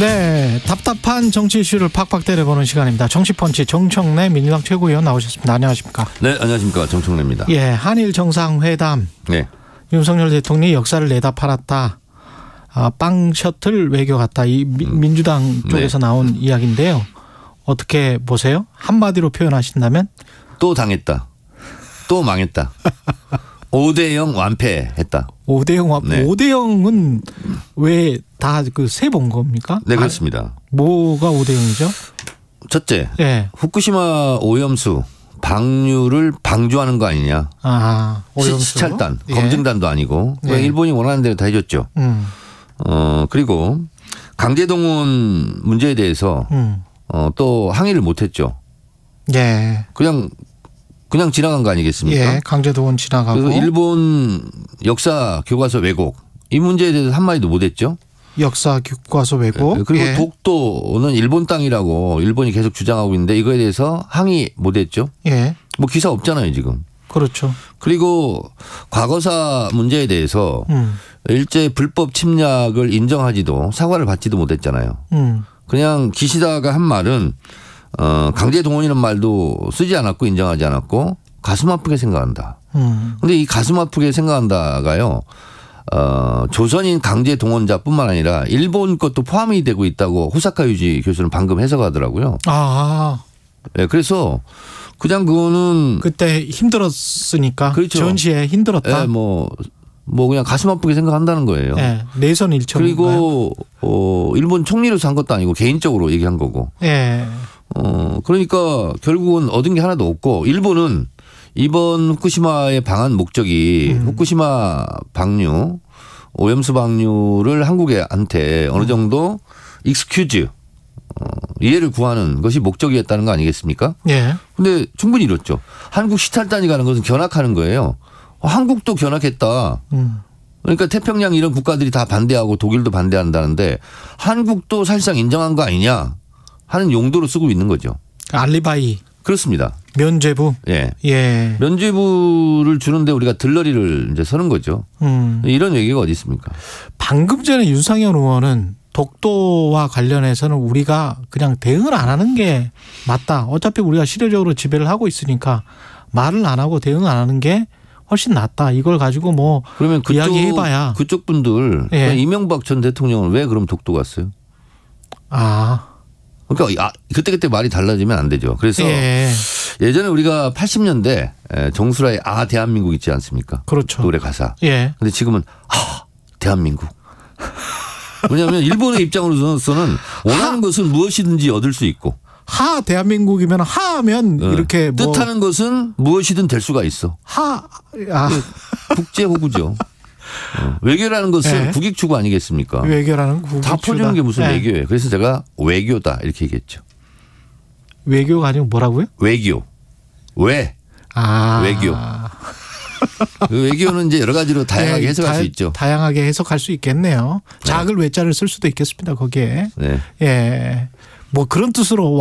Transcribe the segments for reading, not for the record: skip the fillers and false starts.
네, 답답한 정치 이슈를 팍팍 때려보는 시간입니다. 정치펀치 정청래 민주당 최고위원 나오셨습니다. 안녕하십니까? 네, 안녕하십니까? 정청래입니다. 예, 한일 정상회담. 네. 윤석열 대통령이 역사를 내다 팔았다. 빵 셔틀 외교 같다. 이 민주당 쪽에서 나온 이야기인데요. 어떻게 보세요? 한마디로 표현하신다면? 또 당했다. 또 망했다. 5대0 완패했다. 5대0 완패. 네. 5대0은 왜 다 그 세 본 겁니까? 네, 그렇습니다. 뭐가 5대0이죠? 첫째, 예. 후쿠시마 오염수 방류를 방조하는 거 아니냐. 아, 오염수. 시찰단, 예. 검증단도 아니고 예. 일본이 원하는 대로 다 해줬죠. 그리고 강제동원 문제에 대해서 또 항의를 못했죠. 예. 그냥 지나간 거 아니겠습니까? 예, 강제동원 지나가고. 그래서 일본 역사 교과서 왜곡 이 문제에 대해서 한마디도 못했죠. 역사 교과서 왜곡. 그리고 예. 독도는 일본 땅이라고 일본이 계속 주장하고 있는데 이거에 대해서 항의 못했죠. 예. 뭐 기사 없잖아요 지금. 그렇죠. 그리고 과거사 문제에 대해서 일제 불법 침략을 인정하지도 사과를 받지도 못했잖아요. 그냥 기시다가 한 말은 강제 동원이라는 말도 쓰지 않았고 인정하지 않았고 가슴 아프게 생각한다. 그런데 이 가슴 아프게 생각한다가요. 조선인 강제 동원자뿐만 아니라 일본 것도 포함이 되고 있다고 호사카 유지 교수는 방금 해석하더라고요. 아. 네, 그래서 그냥 그거는 그때 힘들었으니까. 그렇죠. 전시에 힘들었다. 네, 뭐 그냥 가슴 아프게 생각한다는 거예요. 네, 내선 일정. 그리고 일본 총리로서 한 것도 아니고 개인적으로 얘기한 거고. 예. 그러니까 결국은 얻은 게 하나도 없고 일본은 이번 후쿠시마의 방한 목적이 후쿠시마 방류, 오염수 방류를 한국한테 어느 정도 익스큐즈 이해를 구하는 것이 목적이었다는 거 아니겠습니까? 예. 근데 충분히 이렇죠. 한국 시찰단이 가는 것은 견학하는 거예요. 한국도 견학했다. 그러니까 태평양 이런 국가들이 다 반대하고 독일도 반대한다는데 한국도 사실상 인정한 거 아니냐 하는 용도로 쓰고 있는 거죠. 알리바이. 그렇습니다. 면죄부. 예. 예. 면죄부를 주는데 우리가 들러리를 이제 서는 거죠. 이런 얘기가 어디 있습니까? 방금 전에 윤상현 의원은 독도와 관련해서는 우리가 그냥 대응을 안 하는 게 맞다. 어차피 우리가 실효적으로 지배를 하고 있으니까 말을 안 하고 대응 안 하는 게 훨씬 낫다. 이걸 가지고 뭐 그러면 이야기해봐야. 그쪽 분들 예. 이명박 전 대통령은 왜 그럼 독도 갔어요? 아. 그러니까 그때 말이 달라지면 안 되죠. 그래서 예. 예전에 우리가 80년대 정수라의 대한민국 있지 않습니까? 그렇죠. 노래 가사. 예. 근데 지금은 대한민국. 왜냐하면 일본의 입장으로서는 원하는 것은 무엇이든지 얻을 수 있고. 대한민국이면 하면 이렇게 뭐 뜻하는 것은 무엇이든 될 수가 있어. 국제 호구죠. 외교라는 것은 네. 국익추구 아니겠습니까? 외교라는 국익추구다. 다 퍼주는 게 무슨 네. 외교예요. 그래서 제가 외교다 이렇게 얘기했죠. 외교가 아니고 뭐라고요? 외교. 외교. 그 외교는 이제 여러 가지로 다양하게 해석할 수 있죠. 다양하게 해석할 수 있겠네요. 작을 외자를 쓸 수도 있겠습니다. 거기에. 네. 예. 뭐 그런 뜻으로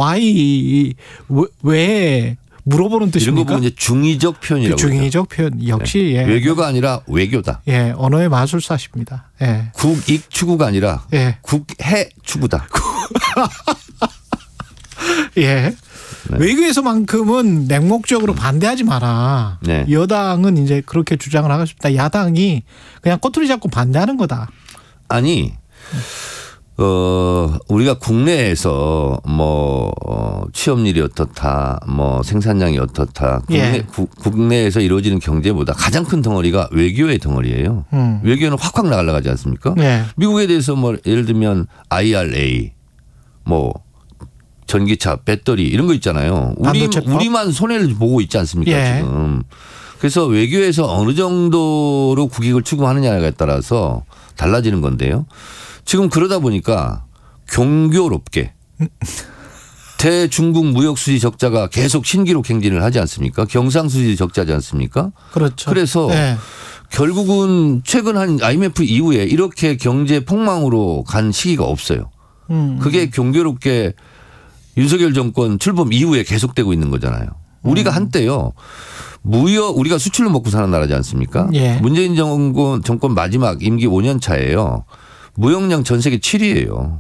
왜 물어보는 뜻입니까? 이런 거 보면 이제 중의적 표현이라고. 중의적 표현 역시 네. 예. 외교가 아니라 외교다. 예, 언어의 마술사십니다. 예. 국익 추구가 아니라 예. 국해 추구다. 예. 네. 외교에서만큼은 맹목적으로 반대하지 마라. 네. 여당은 이제 그렇게 주장을 하고 싶다. 야당이 그냥 꼬투리 잡고 반대하는 거다. 아니, 우리가 국내에서 취업률이 어떻다, 생산량이 어떻다, 국내에서 이루어지는 경제보다 가장 큰 덩어리가 외교의 덩어리예요. 외교는 확 나가지 않습니까? 네. 미국에 대해서 예를 들면 IRA, 전기차, 배터리 이런 거 있잖아요. 우리만 손해를 보고 있지 않습니까? 예. 지금. 그래서 외교에서 어느 정도로 국익을 추구하느냐에 따라서 달라지는 건데요. 지금 그러다 보니까 경교롭게 대중국 무역수지 적자가 계속 신기록 행진을 하지 않습니까? 경상수지 적자지 않습니까? 그렇죠. 그래서 네. 결국은 최근 한 IMF 이후에 이렇게 경제 폭망으로 간 시기가 없어요. 그게 경교롭게 윤석열 정권 출범 이후에 계속되고 있는 거잖아요. 우리가 한때요. 우리가 수출로 먹고 사는 나라지 않습니까? 예. 문재인 정권 마지막 임기 5년 차예요. 무역량 전 세계 7위예요.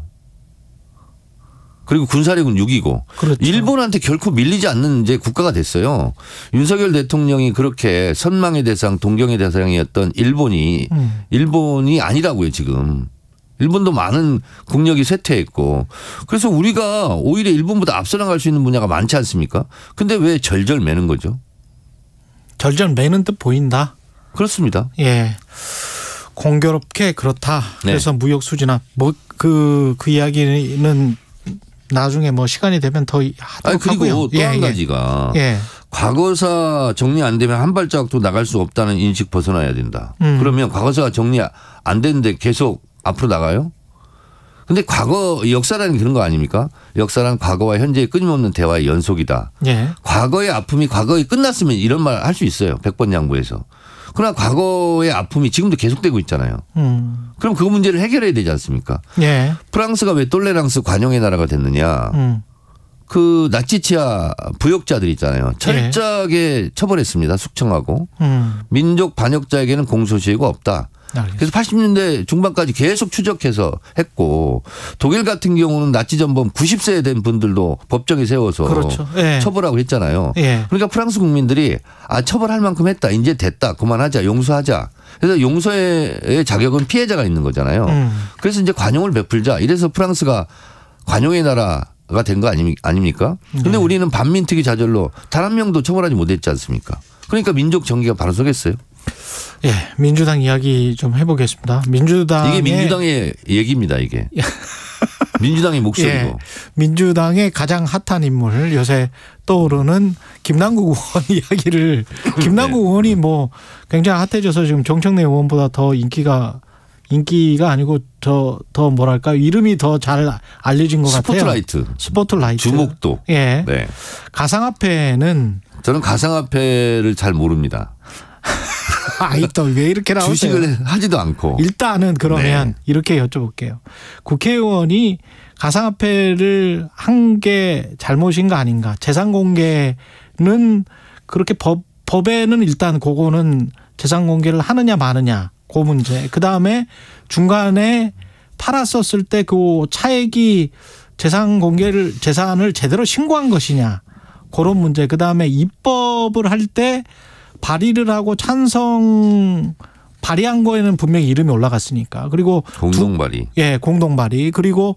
그리고 군사력은 6이고 그렇죠. 일본한테 결코 밀리지 않는 이제 국가가 됐어요. 윤석열 대통령이 그렇게 선망의 대상, 동경의 대상이었던 일본이 아니라고요 지금. 일본도 많은 국력이 쇠퇴했고 그래서 우리가 오히려 일본보다 앞서 나갈 수 있는 분야가 많지 않습니까? 근데 왜 절절 매는 거죠? 절절 매는 듯 보인다. 그렇습니다. 예. 공교롭게 그렇다. 그래서 네. 무역 수진화 그 이야기는 나중에 뭐 시간이 되면 더 하도록 그리고 하고요. 또 한 가지가 과거사 정리 안 되면 한 발자국도 나갈 수 없다는 인식 벗어나야 된다. 그러면 과거사가 정리 안 되는데 계속 앞으로 나가요? 근데 역사라는 그런 거 아닙니까? 역사란 과거와 현재의 끊임없는 대화의 연속이다. 과거의 아픔이 과거에 끝났으면 이런 말 할 수 있어요. 100번 양보해서. 그러나 과거의 아픔이 지금도 계속되고 있잖아요. 그럼 그 문제를 해결해야 되지 않습니까? 프랑스가 왜 똘레랑스 관용의 나라가 됐느냐. 그 나치치아 부역자들 있잖아요. 철저하게 처벌했습니다. 숙청하고. 민족 반역자에게는 공소시효가 없다. 그래서 80년대 중반까지 계속 추적해서 했고 독일 같은 경우는 나치 전범 90세 된 분들도 법정에 세워서 그렇죠. 처벌하고 했잖아요. 그러니까 프랑스 국민들이 처벌할 만큼 했다. 이제 됐다. 그만하자. 용서하자. 그래서 용서의 자격은 피해자가 있는 거잖아요. 그래서 이제 관용을 베풀자. 이래서 프랑스가 관용의 나라가 된 거 아닙니까? 근데 우리는 반민특위 자절로 단 한 명도 처벌하지 못했지 않습니까? 그러니까 민족 정기가 바로 서겠어요. 예, 민주당 이야기 좀 해보겠습니다. 이게 민주당의 얘기입니다. 이게 민주당의 목소리고. 민주당의 가장 핫한 인물 요새 떠오르는 김남국 의원 이야기를 김남국 의원이 뭐 굉장히 핫해져서 지금 정청래 의원보다 더 인기가 아니고 더 뭐랄까 이름이 더 잘 알려진 것 같아요. 스포트라이트. 주목도. 네. 가상화폐는 저는 가상화폐를 잘 모릅니다. 또 왜 이렇게 나오세요? 주식을 하지도 않고. 일단은 그러면 이렇게 여쭤볼게요. 국회의원이 가상화폐를 한 게 잘못인가 아닌가. 재산 공개는 그렇게 법에는 일단 그거는 재산 공개를 하느냐 마느냐 그 문제. 그다음에 중간에 팔았었을 때 그 차액이 재산을 제대로 신고한 것이냐. 그런 문제. 그다음에 입법을 할 때 발의를 하고 발의한 거에는 분명히 이름이 올라갔으니까. 그리고 공동 발의. 공동 발의. 그리고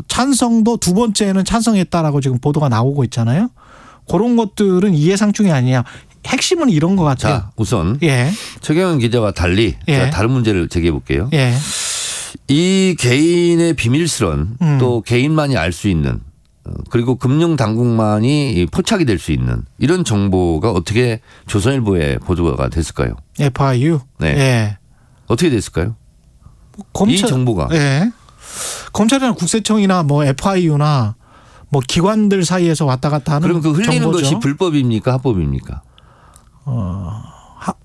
찬성도 두 번째는 찬성했다라고 지금 보도가 나오고 있잖아요. 그런 것들은 이해상충이 아니냐. 핵심은 이런 것 같아요. 자, 우선 최경영 기자와 달리 다른 문제를 제기해 볼게요. 이 개인의 비밀스런 또 개인만이 알 수 있는 그리고 금융당국만이 포착이 될 수 있는 이런 정보가 어떻게 조선일보에 보도가 됐을까요? FIU? 어떻게 됐을까요? 이 정보가. 검찰이나 국세청이나 뭐 FIU나 뭐 기관들 사이에서 왔다 갔다 하는. 그럼 그 흘리는 정보죠. 것이 불법입니까? 합법입니까?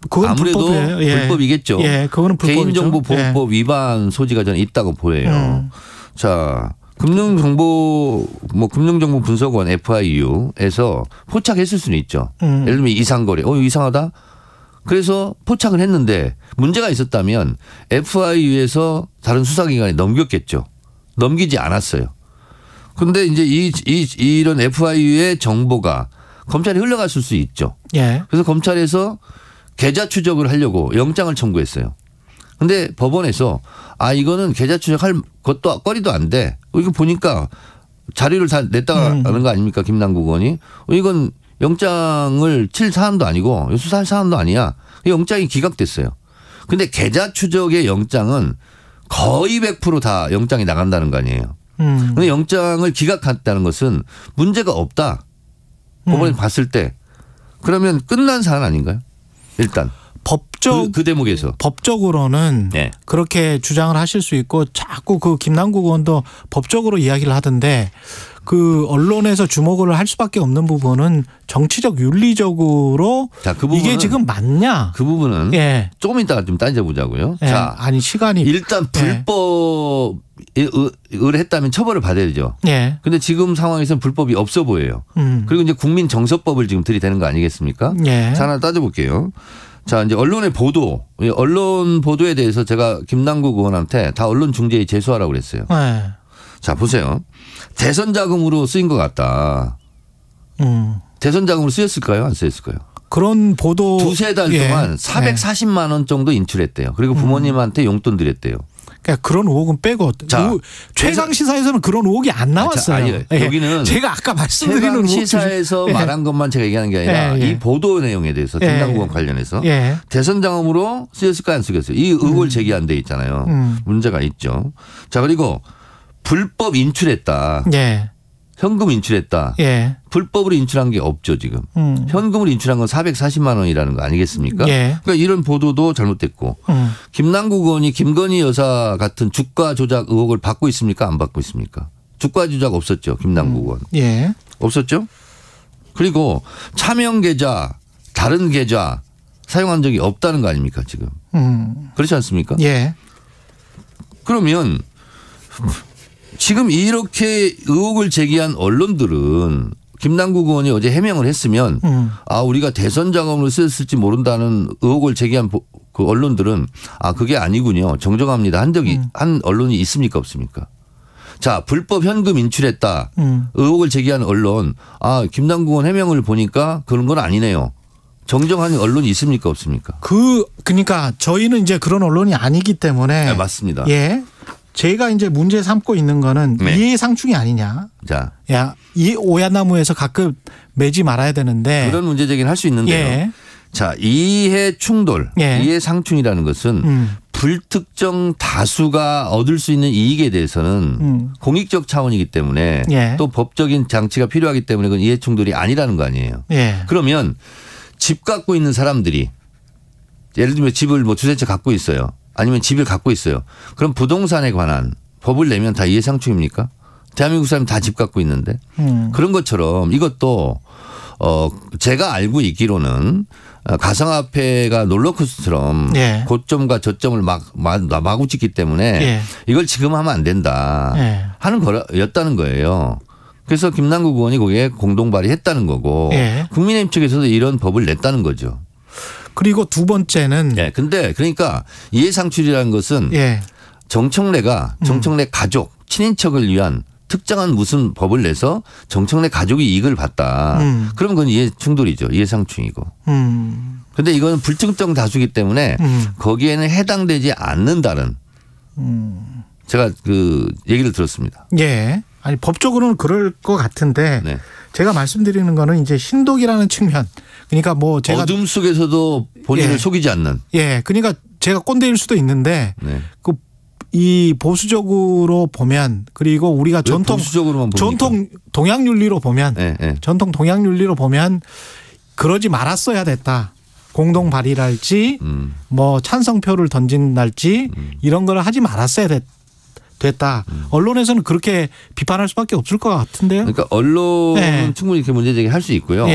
그건 아무래도 불법이겠죠. 그거는 불법이죠. 개인정보보호법 위반 소지가 저는 있다고 보여요. 자. 금융정보분석원 FIU에서 포착했을 수는 있죠. 예를 들면 이상거래. 이상하다? 그래서 포착을 했는데 문제가 있었다면 FIU에서 다른 수사기관에 넘겼겠죠. 넘기지 않았어요. 그런데 이제 이런 FIU의 정보가 검찰에 흘러갔을 수 있죠. 그래서 검찰에서 계좌 추적을 하려고 영장을 청구했어요. 근데 법원에서 이거는 계좌 추적할 것도 거리도 안 돼. 이거 보니까 자료를 다 냈다는 거 아닙니까? 김남국 의원이. 이건 영장을 칠 사안도 아니고 수사할 사안도 아니야. 영장이 기각됐어요. 근데 계좌 추적의 영장은 거의 100% 다 영장이 나간다는 거 아니에요. 근데 영장을 기각했다는 것은 문제가 없다. 법원이 봤을 때. 그러면 끝난 사안 아닌가요? 일단. 그 대목에서. 법적으로는 그렇게 주장을 하실 수 있고 자꾸 그 김남국 의원도 법적으로 이야기를 하던데 그 언론에서 주목을 할 수밖에 없는 부분은 정치적 윤리적으로 이게 지금 맞냐. 그 부분은 조금 이따가 좀 따져보자고요. 자, 시간이. 일단 불법을 했다면 처벌을 받아야 되죠. 그런데 지금 상황에서는 불법이 없어 보여요. 그리고 이제 국민정서법을 지금 들이대는 거 아니겠습니까? 자, 하나 따져볼게요. 자, 이제 언론의 보도, 언론 보도에 대해서 제가 김남국 의원한테 다 언론 중재에 제소하라고 그랬어요. 자, 보세요. 대선 자금으로 쓰인 것 같다. 대선 자금으로 쓰였을까요? 안 쓰였을까요? 그런 보도. 두세 달 동안 440만 원 정도 인출했대요. 그리고 부모님한테 용돈 드렸대요. 그러니까 그런 의혹은 빼고. 자, 최강 시사에서는 그런 의혹이 안 나왔어요. 아니요. 여기는 제가 아까 말씀드리는 최강 시사에서 말한 것만 제가 얘기하는 게 아니라 이 보도 내용에 대해서 김남국원 관련해서 대선 자금으로 쓰였을까 안 쓰였어요. 이 의혹을 제기한 데 있잖아요. 문제가 있죠. 자, 그리고 불법 인출했다. 현금 인출했다. 불법으로 인출한 게 없죠 지금. 현금으로 인출한 건 440만 원이라는 거 아니겠습니까? 그러니까 이런 보도도 잘못됐고. 김남국 의원이 김건희 여사 같은 주가 조작 의혹을 받고 있습니까? 안 받고 있습니까? 주가 조작 없었죠. 김남국 의원. 없었죠. 그리고 차명 계좌 다른 계좌 사용한 적이 없다는 거 아닙니까 지금. 그렇지 않습니까? 그러면 지금 이렇게 의혹을 제기한 언론들은 김남국 의원이 어제 해명을 했으면 아 우리가 대선 자금으로 쓰였을지 모른다는 의혹을 제기한 그 언론들은 아 그게 아니군요. 정정합니다. 한 언론이 있습니까 없습니까? 자 불법 현금 인출했다. 의혹을 제기한 언론 아 김남국 의원 해명을 보니까 그런 건 아니네요. 정정하는 언론이 있습니까 없습니까? 그러니까 저희는 이제 그런 언론이 아니기 때문에. 네, 맞습니다. 제가 이제 문제 삼고 있는 거는 이해상충이 아니냐. 자, 이 오얏나무에서 가끔 매지 말아야 되는데. 그런 문제 제기는 할 수 있는데요. 자, 이해 충돌, 이해 상충이라는 것은 불특정 다수가 얻을 수 있는 이익에 대해서는 공익적 차원이기 때문에 또 법적인 장치가 필요하기 때문에 그건 이해 충돌이 아니라는 거 아니에요. 그러면 집 갖고 있는 사람들이 예를 들면 집을 뭐 두세 채 갖고 있어요. 아니면 집을 갖고 있어요. 그럼 부동산에 관한 법을 내면 다 이해상충입니까? 대한민국 사람 다 집 갖고 있는데. 그런 것처럼 이것도 제가 알고 있기로는 가상화폐가 롤러코스터처럼 고점과 저점을 마구 찍기 때문에 이걸 지금 하면 안 된다 하는 거였다는 거예요. 그래서 김남국 의원이 거기에 공동 발의했다는 거고 국민의힘 측에서도 이런 법을 냈다는 거죠. 그리고 두 번째는. 근데 그러니까 이해상출이라는 것은 정청래가 정청래 가족 친인척을 위한 특정한 무슨 법을 내서 정청래 가족이 이익을 봤다. 그럼 그건 이해 충돌이죠. 이해상충이고. 그런데 이거는 불특정 다수기 때문에 거기에는 해당되지 않는다는 제가 그 얘기를 들었습니다. 아니 법적으로는 그럴 것 같은데 제가 말씀드리는 거는 이제 신독이라는 측면. 그러니까 뭐 제가 어둠 속에서도 본인을 속이지 않는. 그러니까 제가 꼰대일 수도 있는데 이 보수적으로 보면 그리고 우리가 전통 동양 윤리로 보면 전통 동양 윤리로 보면 그러지 말았어야 됐다. 공동 발의랄지 뭐 찬성표를 던진달지 이런 걸 하지 말았어야 됐다. 언론에서는 그렇게 비판할 수밖에 없을 것 같은데요. 그러니까 언론은 충분히 이렇게 문제 제기할 수 있고요.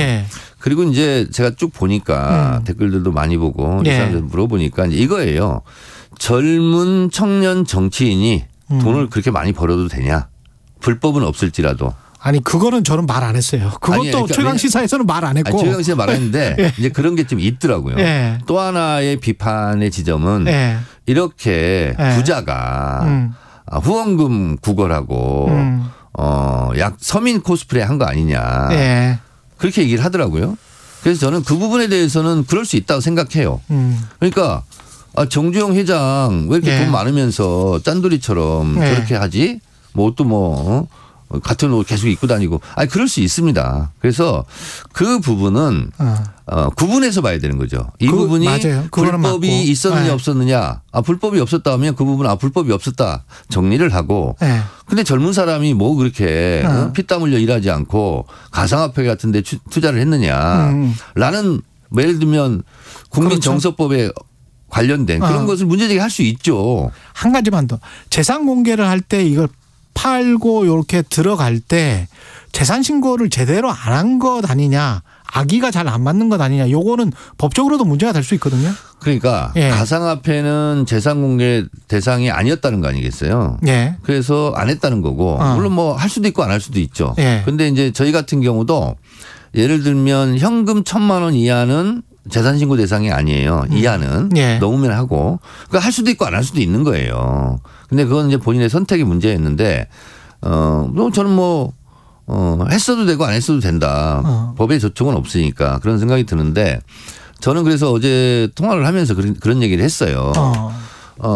그리고 이제 제가 쭉 보니까 댓글들도 많이 보고 이 사람들 물어보니까 이제 이거예요. 젊은 청년 정치인이 돈을 그렇게 많이 벌어도 되냐? 불법은 없을지라도. 아니 그거는 저는 말 안 했어요. 그것도 그러니까 최강시사에서는 말 안 했고. 최강시사 말 안 했는데 이제 그런 게 좀 있더라고요. 또 하나의 비판의 지점은 이렇게 부자가 후원금 구걸하고 약 서민 코스프레 한 거 아니냐. 그렇게 얘기를 하더라고요. 그래서 저는 그 부분에 대해서는 그럴 수 있다고 생각해요. 그러니까 정주영 회장 왜 이렇게 돈 많으면서 짠돌이처럼 저렇게 하지? 뭐 옷도 뭐 같은 옷 계속 입고 다니고. 그럴 수 있습니다. 그래서 그 부분은 구분해서 봐야 되는 거죠. 이 부분이 불법이 맞고. 있었느냐 없었느냐. 불법이 없었다 하면 그 부분은 불법이 없었다 정리를 하고. 근데 젊은 사람이 뭐 그렇게 피땀 흘려 일하지 않고 가상화폐 같은 데 투자를 했느냐라는 예를 들면 국민정서법에 관련된 그런 것을 문제제기할 수 있죠. 한 가지만 더. 재산 공개를 할 때 이걸 팔고 이렇게 들어갈 때 재산 신고를 제대로 안 한 것 아니냐. 악의가 잘 안 맞는 것 아니냐. 요거는 법적으로도 문제가 될 수 있거든요. 그러니까 가상화폐는 재산 공개 대상이 아니었다는 거 아니겠어요. 그래서 안 했다는 거고 물론 뭐 할 수도 있고 안 할 수도 있죠. 그런데 이제 저희 같은 경우도 예를 들면 현금 1,000만 원 이하는 재산신고 대상이 아니에요. 이하는 넘으면 하고 그러니까 할 수도 있고 안 할 수도 있는 거예요. 근데 그건 이제 본인의 선택의 문제였는데 저는 뭐 했어도 되고 안 했어도 된다. 법의 조촉은 없으니까 그런 생각이 드는데 저는 그래서 어제 통화를 하면서 그런 얘기를 했어요.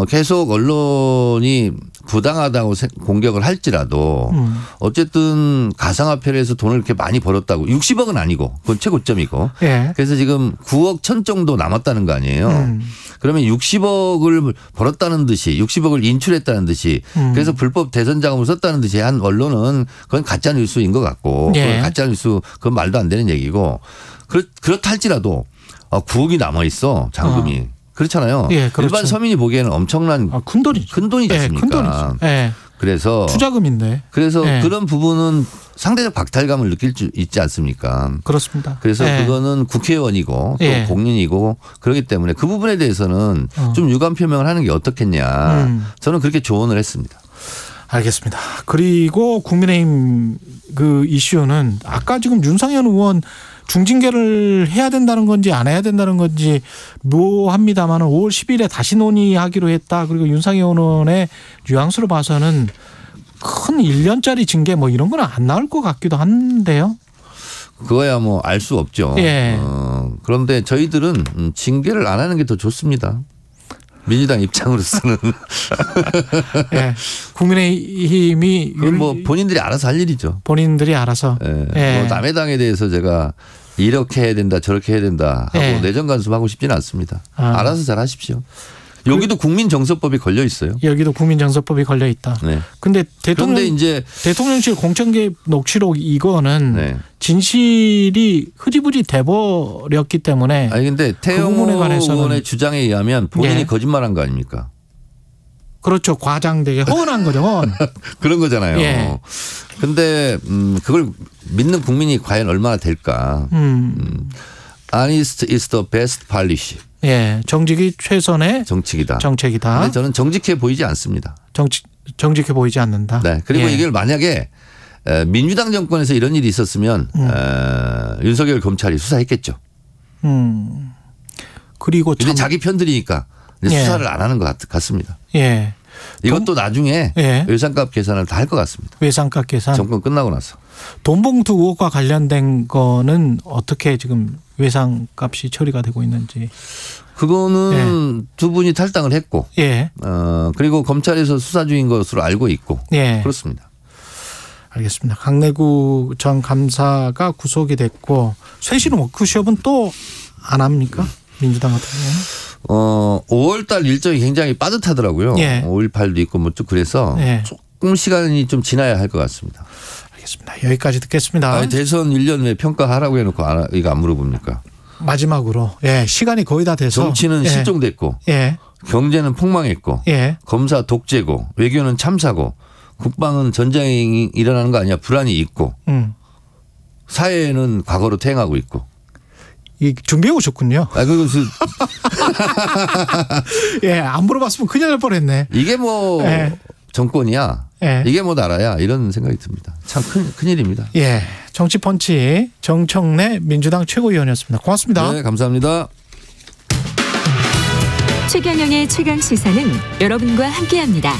계속 언론이 부당하다고 공격을 할지라도 어쨌든 가상화폐를 해서 돈을 이렇게 많이 벌었다고 60억은 아니고 그건 최고점이고 예. 그래서 지금 9억 1천 정도 남았다는 거 아니에요. 그러면 60억을 벌었다는 듯이 60억을 인출했다는 듯이 그래서 불법 대선 자금을 썼다는 듯이 한 언론은 그건 가짜 뉴스인 것 같고 예. 그건 가짜 뉴스 그건 말도 안 되는 얘기고 그렇다 할지라도 9억이 남아 있어 자금이. 그렇잖아요. 예, 그렇죠. 일반 서민이 보기에는 엄청난 큰 돈이죠. 큰 돈이지 않습니까? 큰 돈이죠. 예. 그래서 투자금인데. 그래서 예. 그런 부분은 상대적 박탈감을 느낄 수 있지 않습니까? 그렇습니다. 그래서 예. 그거는 국회의원이고 또 예. 공인이고 그렇기 때문에 그 부분에 대해서는 좀 유감 표명을 하는 게 어떻겠냐. 저는 그렇게 조언을 했습니다. 알겠습니다. 그리고 국민의힘 그 이슈는 아까 지금 윤상현 의원 중징계를 해야 된다는 건지 안 해야 된다는 건지 묘합니다만 5월 10일에 다시 논의하기로 했다. 그리고 윤상현 의원의 뉘앙스로 봐서는 큰 1년짜리 징계 뭐 이런 건 안 나올 것 같기도 한데요. 그거야 뭐 알 수 없죠. 예. 그런데 저희들은 징계를 안 하는 게 더 좋습니다. 민주당 입장으로서는. 예. 국민의힘이 그건 뭐 본인들이 알아서 할 일이죠. 본인들이 알아서. 예. 예. 뭐 남의 당에 대해서 제가 이렇게 해야 된다 저렇게 해야 된다 하고 예. 내정 간섭하고 싶지는 않습니다. 알아서 잘 하십시오. 여기도 국민정서법이 걸려 있어요. 여기도 국민정서법이 걸려 있다. 네. 근데 그런데 이제 대통령실 공천개입 녹취록 이거는 네. 진실이 흐지부지 돼버렸기 때문에 아니 근데 태영호 의원의 주장에 의하면 본인이 예. 거짓말한 거 아닙니까? 그렇죠. 과장되게 허언한 거죠. 허언. 그런 거잖아요. 예. 근데 그걸 믿는 국민이 과연 얼마나 될까? Honest is the best policy. 예, 정직이 최선의 정책이다. 정책이다. 근데 저는 정직해 보이지 않습니다. 정직해 보이지 않는다. 네. 그리고 예. 이걸 만약에 민주당 정권에서 이런 일이 있었으면 윤석열 검찰이 수사했겠죠. 그리고 근데 자기 편들이니까 예. 수사를 안 하는 것 같습니다. 예. 이것도 나중에 예. 외상값 계산을 다 할 것 같습니다. 외상값 계산. 정권 끝나고 나서. 돈봉투 의혹과 관련된 거는 어떻게 지금 외상값이 처리가 되고 있는지. 그거는 두 분이 탈당을 했고, 예. 그리고 검찰에서 수사 중인 것으로 알고 있고, 예. 그렇습니다. 알겠습니다. 강내구 전 감사가 구속이 됐고 쇄신 워크숍은 또 안 합니까? 민주당 같은 경우는. 5월 달 일정이 굉장히 빠듯하더라고요. 예. 5.18도 있고 뭐 쭉 그래서 예. 조금 시간이 좀 지나야 할 것 같습니다. 알겠습니다. 여기까지 듣겠습니다. 아니, 대선 1년 왜 평가하라고 해놓고 이거 안 물어봅니까? 마지막으로 예, 시간이 거의 다 돼서 정치는 예. 실종됐고 예. 경제는 폭망했고 예. 검사 독재고 외교는 참사고 국방은 전쟁이 일어나는 거 아니야 불안이 있고 사회는 과거로 퇴행하고 있고. 준비해 오셨군요. 그리고 예, 안 물어봤으면 큰일 날 뻔했네. 이게 뭐 예. 정권이야. 예. 이게 뭐 나라야. 이런 생각이 듭니다. 참 큰일입니다. 예, 정치펀치 정청래 민주당 최고위원이었습니다. 고맙습니다. 네, 감사합니다. 최경영의 최강시사는 여러분과 함께합니다.